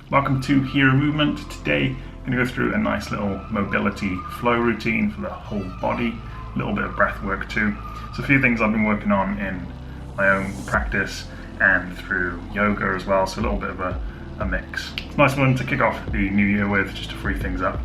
Welcome to Hero Movement. Today I'm going to go through a nice little mobility flow routine for the whole body, a little bit of breath work too. So a few things I've been working on in my own practice and through yoga as well, so a little bit of a mix. It's a nice one to kick off the new year with, just to free things up,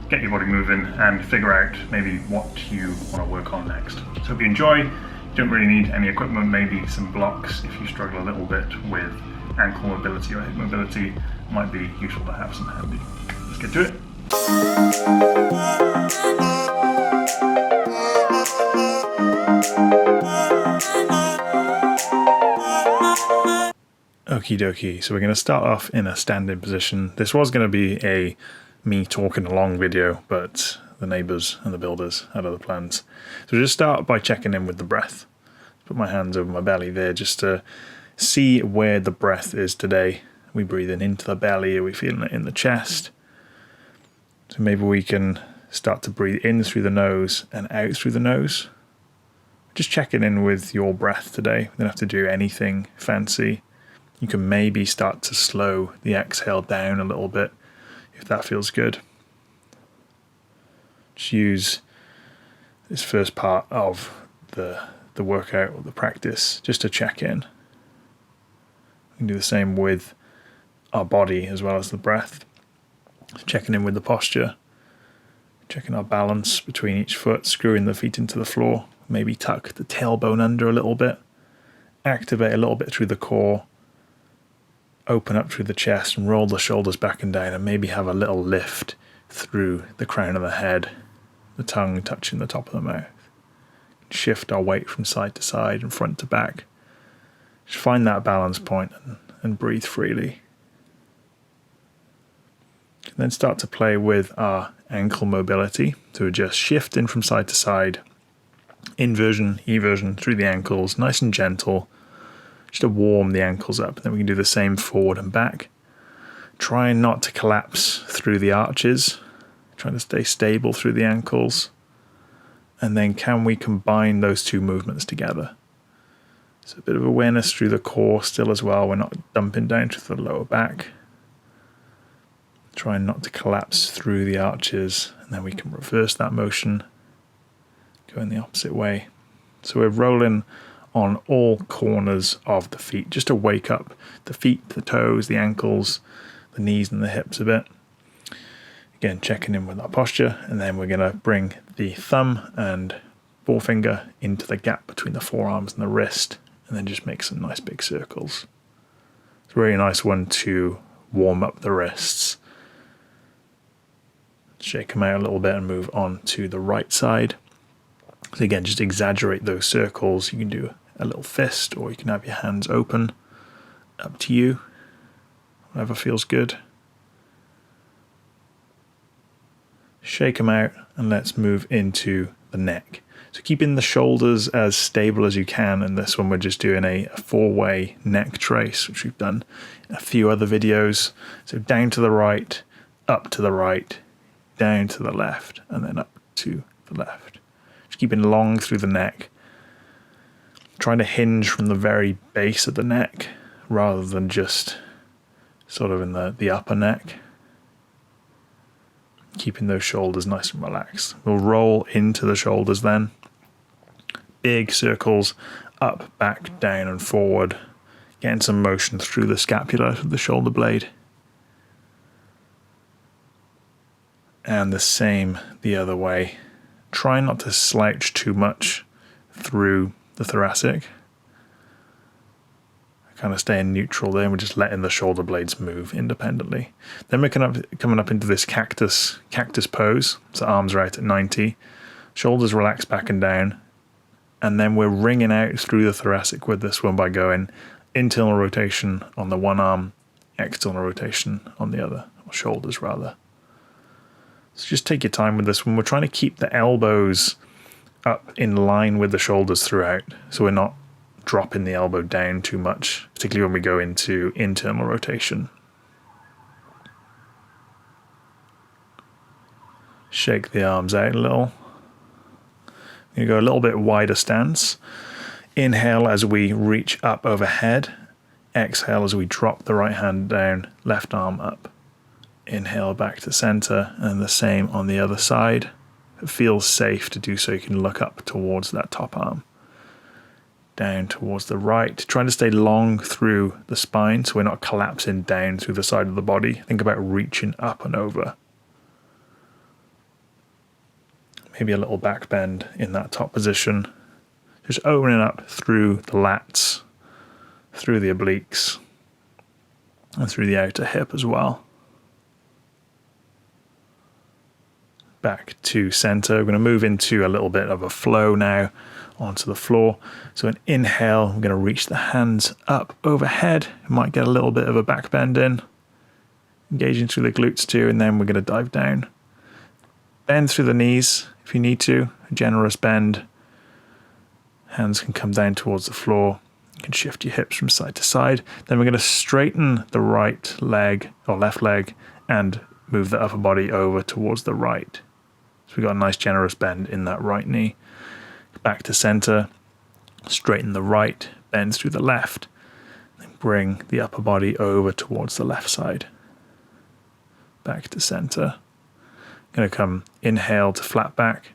get your body moving and figure out maybe what you want to work on next. So hope you enjoy. You don't really need any equipment, maybe some blocks if you struggle a little bit with ankle mobility or hip mobility. Might be useful to have some handy. Let's get to it. Okie dokie, so we're going to start off in a standing position. This was going to be a me talking along video, but the neighbours and the builders had other plans. So we'll just start by checking in with the breath. Put my hands over my belly there just to see where the breath is today. Are we breathing into the belly? Are we feeling it in the chest? So maybe we can start to breathe in through the nose and out through the nose. Just checking in with your breath today. We don't have to do anything fancy. You can maybe start to slow the exhale down a little bit if that feels good. Just use this first part of the workout or the practice just to check in. We can do the same with our body as well as the breath. Checking in with the posture, checking our balance between each foot, screwing the feet into the floor, maybe tuck the tailbone under a little bit, activate a little bit through the core, open up through the chest and roll the shoulders back and down, and maybe have a little lift through the crown of the head, the tongue touching the top of the mouth. Shift our weight from side to side and front to back. Just find that balance point and breathe freely. And then start to play with our ankle mobility to adjust, shifting from side to side, inversion, eversion through the ankles, nice and gentle, just to warm the ankles up. Then we can do the same forward and back. Trying not to collapse through the arches, trying to stay stable through the ankles. And then can we combine those two movements together? So a bit of awareness through the core still as well. We're not dumping down to the lower back. Trying not to collapse through the arches, and then we can reverse that motion, go in the opposite way. So we're rolling on all corners of the feet, just to wake up the feet, the toes, the ankles, the knees and the hips a bit. Again, checking in with our posture, and then we're going to bring the thumb and forefinger into the gap between the forearms and the wrist, and then just make some nice big circles. It's a really nice one to warm up the wrists. Shake them out a little bit and move on to the right side. So again, just exaggerate those circles. You can do a little fist, or you can have your hands open. Up to you. Whatever feels good. Shake them out, and let's move into the neck. So keeping the shoulders as stable as you can. And this one we're just doing a 4-way neck trace, which we've done in a few other videos. So down to the right, up to the right, down to the left, and then up to the left. Just keeping long through the neck. Trying to hinge from the very base of the neck rather than just sort of in the upper neck. Keeping those shoulders nice and relaxed. We'll roll into the shoulders then. Big circles up, back, down and forward. Getting some motion through the scapula of the shoulder blade. And the same the other way. Try not to slouch too much through the thoracic. Kind of staying neutral there. We're just letting the shoulder blades move independently. Then we're coming up into this cactus pose. So arms are out at 90. Shoulders relax back and down. And then we're ringing out through the thoracic with this one by going internal rotation on the one arm, external rotation on the other, or shoulders rather. So just take your time with this one. We're trying to keep the elbows up in line with the shoulders throughout, so we're not dropping the elbow down too much, particularly when we go into internal rotation. Shake the arms out a little. You go a little bit wider stance. Inhale as we reach up overhead. Exhale as we drop the right hand down, left arm up. Inhale back to center, and the same on the other side. If it feels safe to do so, you can look up towards that top arm. Down towards the right, trying to stay long through the spine so we're not collapsing down through the side of the body. Think about reaching up and over. Maybe a little back bend in that top position. Just opening up through the lats, through the obliques, and through the outer hip as well. Back to center. We're going to move into a little bit of a flow now onto the floor. So an inhale, we're going to reach the hands up overhead. You might get a little bit of a back bend in, engaging through the glutes too, and then we're going to dive down. Bend through the knees if you need to, a generous bend. Hands can come down towards the floor. You can shift your hips from side to side. Then we're going to straighten the right leg or left leg and move the upper body over towards the right. So we've got a nice generous bend in that right knee. Back to center, straighten the right, bend through the left, then bring the upper body over towards the left side. Back to center. Going to come inhale to flat back,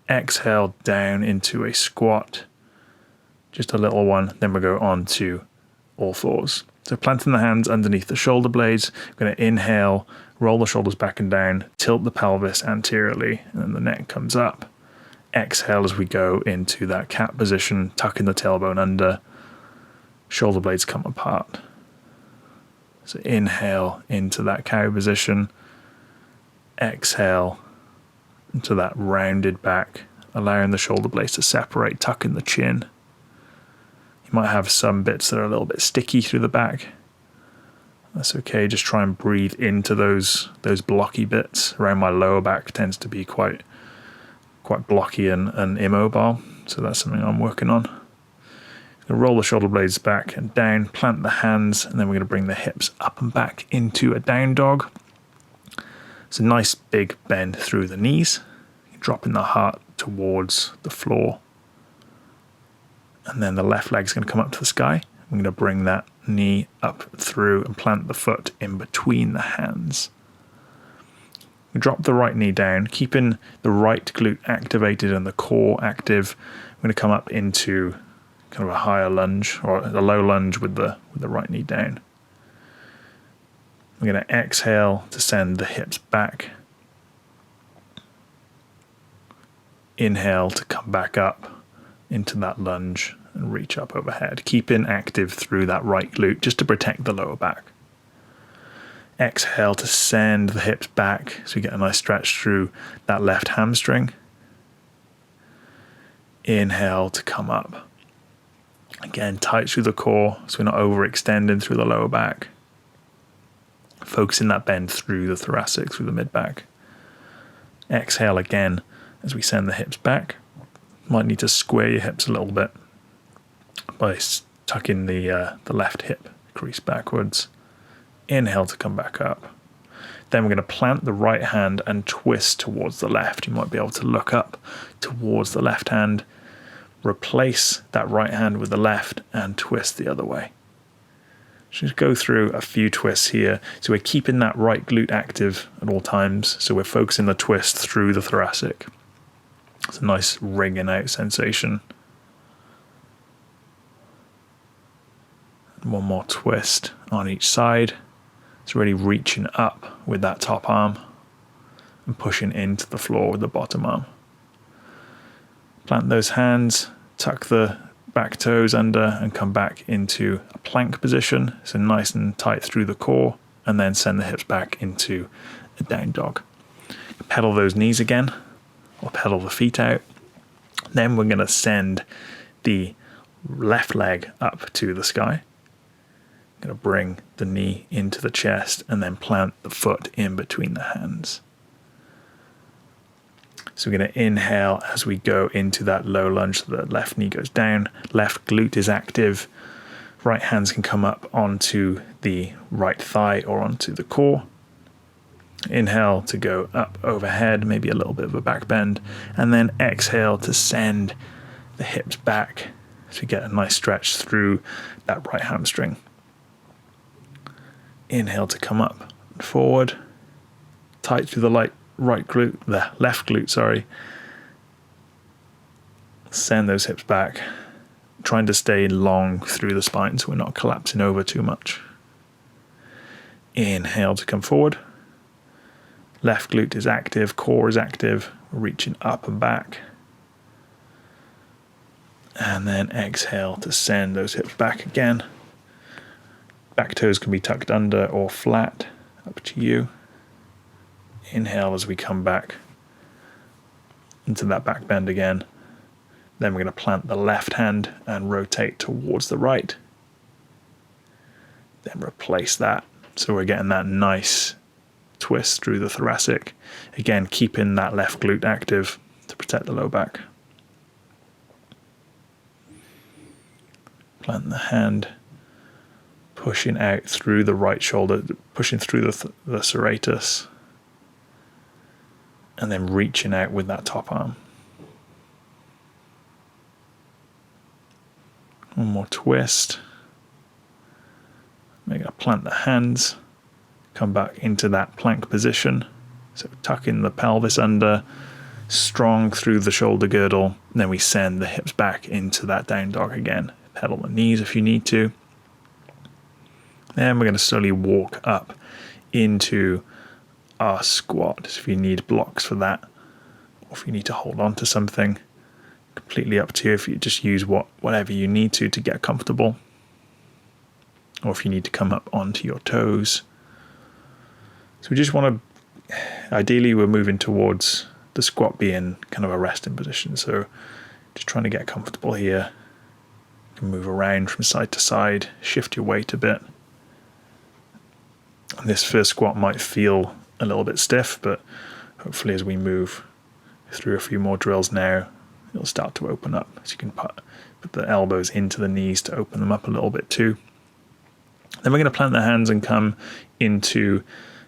exhale down into a squat, just a little one, then we'll go on to all fours. So planting the hands underneath the shoulder blades, we're going to inhale, roll the shoulders back and down, tilt the pelvis anteriorly, and then the neck comes up. Exhale as we go into that cat position, tucking the tailbone under, shoulder blades come apart. So inhale into that cow position, exhale into that rounded back, allowing the shoulder blades to separate, tucking the chin. You might have some bits that are a little bit sticky through the back. That's okay, just try and breathe into those blocky bits. Around my lower back tends to be quite blocky and immobile, so that's something I'm working on. Roll the shoulder blades back and down, plant the hands, and then we're going to bring the hips up and back into a down dog. It's a nice big bend through the knees, dropping the heart towards the floor. And then the left leg's going to come up to the sky. I'm going to bring that knee up through and plant the foot in between the hands. Drop the right knee down, keeping the right glute activated and the core active. I'm going to come up into kind of a higher lunge or a low lunge with the right knee down. I'm going to exhale to send the hips back. Inhale to come back up into that lunge and reach up overhead, keeping active through that right glute just to protect the lower back. Exhale to send the hips back so we get a nice stretch through that left hamstring. Inhale to come up. Again, tight through the core so we're not overextending through the lower back. Focusing that bend through the thoracic, through the mid-back. Exhale again as we send the hips back. Might need to square your hips a little bit by tucking the left hip crease backwards. Inhale to come back up. Then we're going to plant the right hand and twist towards the left. You might be able to look up towards the left hand, replace that right hand with the left, and twist the other way. Just go through a few twists here. So we're keeping that right glute active at all times. So we're focusing the twist through the thoracic. It's a nice wringing out sensation. And one more twist on each side. It's really reaching up with that top arm and pushing into the floor with the bottom arm. Plant those hands, tuck the back toes under and come back into a plank position. So nice and tight through the core, and then send the hips back into a down dog. Pedal those knees again, or pedal the feet out. Then we're going to send the left leg up to the sky. I'm going to bring the knee into the chest and then plant the foot in between the hands. So we're going to inhale as we go into that low lunge. So the left knee goes down, left glute is active. Right hands can come up onto the right thigh or onto the core. Inhale to go up overhead, maybe a little bit of a back bend. And then exhale to send the hips back so you get a nice stretch through that right hamstring. Inhale to come up and forward. Tight through the left glute, sorry. Send those hips back. Trying to stay long through the spine so we're not collapsing over too much. Inhale to come forward. Left glute is active, core is active. We're reaching up and back. And then exhale to send those hips back again. Back toes can be tucked under or flat, up to you. Inhale as we come back into that back bend again. Then we're going to plant the left hand and rotate towards the right. Then replace that. So we're getting that nice twist through the thoracic. Again, keeping that left glute active to protect the low back. Plant the hand, pushing out through the right shoulder, pushing through the serratus, and then reaching out with that top arm. One more twist. We're going to plant the hands, come back into that plank position. So tucking the pelvis under, strong through the shoulder girdle. And then we send the hips back into that down dog again. Pedal the knees if you need to. Then we're going to slowly walk up into our squat. So if you need blocks for that, or if you need to hold on to something, completely up to you. If you just use whatever you need to get comfortable, or if you need to come up onto your toes. So we just want to, ideally we're moving towards the squat being kind of a resting position. So just trying to get comfortable here. You can move around from side to side, shift your weight a bit. And this first squat might feel a little bit stiff, but hopefully as we move through a few more drills now, it'll start to open up. So you can put the elbows into the knees to open them up a little bit too. Then we're going to plant the hands and come into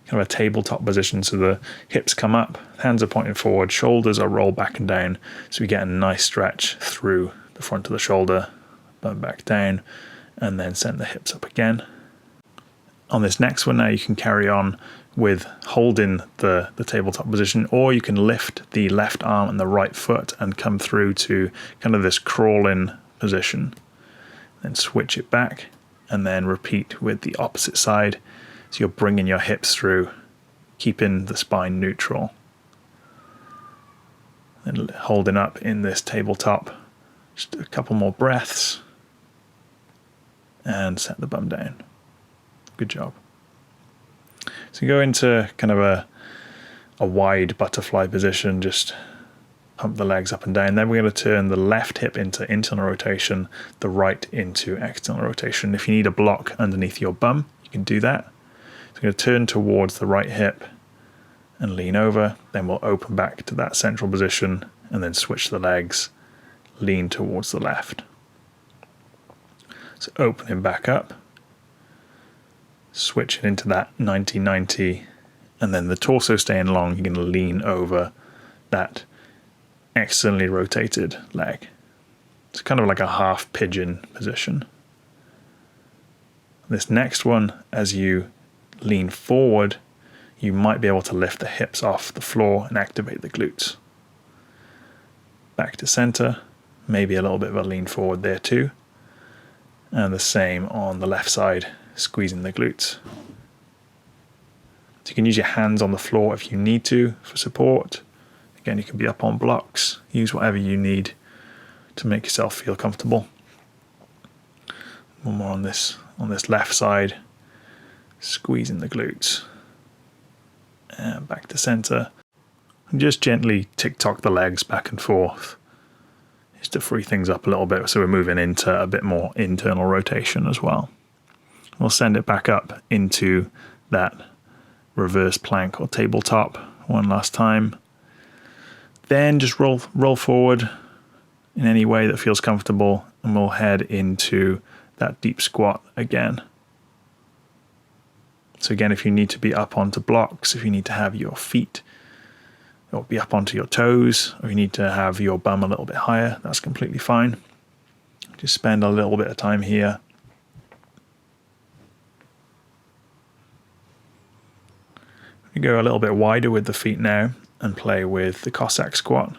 kind of a tabletop position. So the hips come up, hands are pointing forward, shoulders are rolled back and down. So we get a nice stretch through the front of the shoulder, bum back down, and then send the hips up again. On this next one now, you can carry on with holding the tabletop position, or you can lift the left arm and the right foot and come through to kind of this crawling position. Then switch it back and then repeat with the opposite side. So you're bringing your hips through, keeping the spine neutral. And holding up in this tabletop. Just a couple more breaths. And set the bum down. Good job. So go into kind of a wide butterfly position, just pump the legs up and down. Then we're going to turn the left hip into internal rotation, the right into external rotation. If you need a block underneath your bum, you can do that. So we're going to turn towards the right hip and lean over. Then we'll open back to that central position and then switch the legs, lean towards the left. So opening back up. Switch it into that 90-90, and then the torso staying long, you're going to lean over that externally rotated leg. It's kind of like a half pigeon position. This next one, as you lean forward, you might be able to lift the hips off the floor and activate the glutes. Back to center, maybe a little bit of a lean forward there too. And the same on the left side. Squeezing the glutes. So you can use your hands on the floor if you need to for support. Again, you can be up on blocks. Use whatever you need to make yourself feel comfortable. One more on this left side. Squeezing the glutes. And back to center. And just gently tick-tock the legs back and forth. Just to free things up a little bit, so we're moving into a bit more internal rotation as well. We'll send it back up into that reverse plank or tabletop one last time. Then just roll forward in any way that feels comfortable, and we'll head into that deep squat again. So again, if you need to be up onto blocks, if you need to have your feet or be up onto your toes, or you need to have your bum a little bit higher, that's completely fine. Just spend a little bit of time here. We go a little bit wider with the feet now and play with the Cossack squat.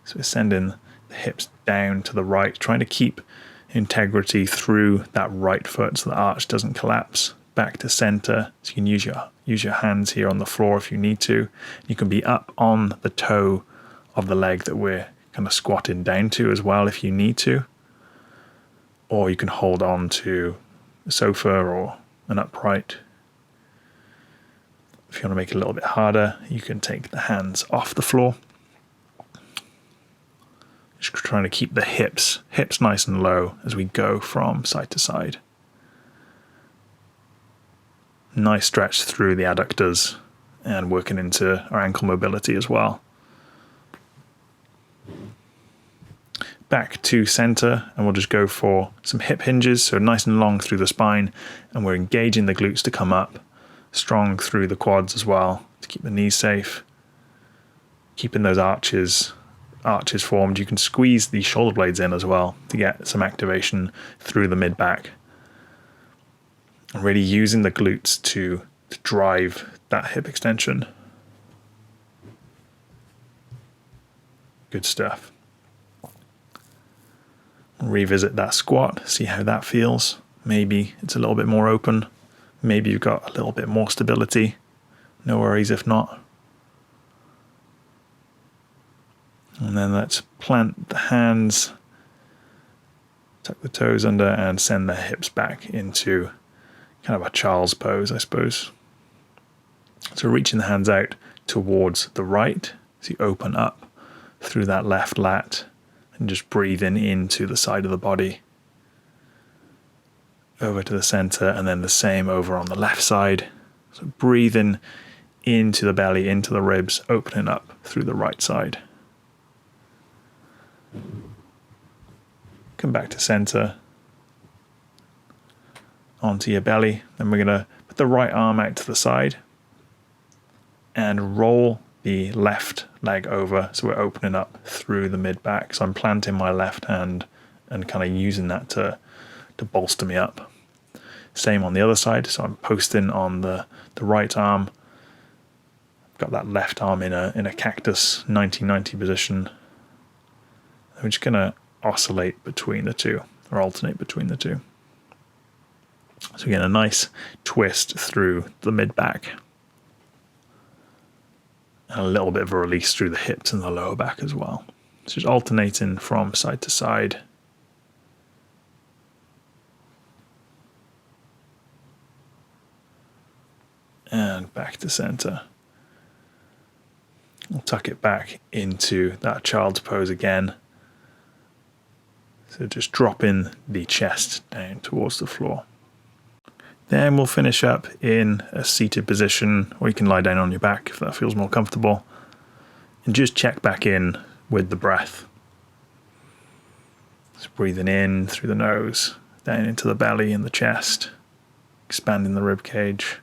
So we're sending the hips down to the right, trying to keep integrity through that right foot so the arch doesn't collapse. Back to center. So you can use your hands here on the floor if you need to. You can be up on the toe of the leg that we're kind of squatting down to as well if you need to. Or you can hold on to a sofa or an upright. If you want to make it a little bit harder, you can take the hands off the floor. Just trying to keep the hips nice and low as we go from side to side. Nice stretch through the adductors and working into our ankle mobility as well. Back to center, and we'll just go for some hip hinges, so nice and long through the spine, and we're engaging the glutes to come up, strong through the quads as well to keep the knees safe, keeping those arches formed. You can squeeze the shoulder blades in as well to get some activation through the mid back, and really using the glutes to drive that hip extension. Good stuff. Revisit that squat, see how that feels. Maybe it's a little bit more open. Maybe you've got a little bit more stability. No worries if not. And then let's plant the hands, tuck the toes under, and send the hips back into kind of a child's pose, I suppose. So reaching the hands out towards the right, so you open up through that left lat, and just breathing into the side of the body. Over to the center, and then the same over on the left side. So breathing into the belly, into the ribs, opening up through the right side. Come back to center. Onto your belly. Then we're going to put the right arm out to the side and roll the left leg over, so we're opening up through the mid back. So I'm planting my left hand and kind of using that to bolster me up. Same on the other side, so I'm posting on the right arm. Got that left arm in a cactus 90-90 position. And we're just going to oscillate between the two, or alternate between the two. So again, a nice twist through the mid back. And a little bit of a release through the hips and the lower back as well. So just alternating from side to side. And back to center. We'll tuck it back into that child's pose again. So just dropping the chest down towards the floor. Then we'll finish up in a seated position, or you can lie down on your back if that feels more comfortable. And just check back in with the breath. So breathing in through the nose, down into the belly and the chest, expanding the rib cage.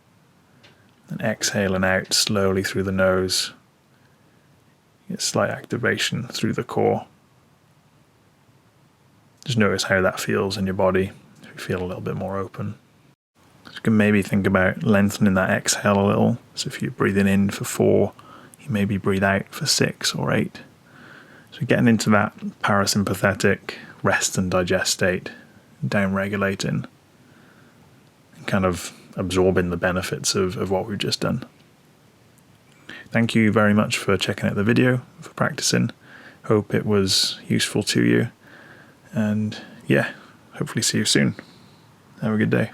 And exhaling out slowly through the nose. Get slight activation through the core. Just notice how that feels in your body if you feel a little bit more open. You can maybe think about lengthening that exhale a little. So if you're breathing in for 4, you maybe breathe out for 6 or 8. So getting into that parasympathetic rest and digest state, down-regulating, and kind of absorbing the benefits of what we've just done. Thank you very much for checking out the video, for practicing. Hope it was useful to you. And yeah, hopefully see you soon. Have a good day.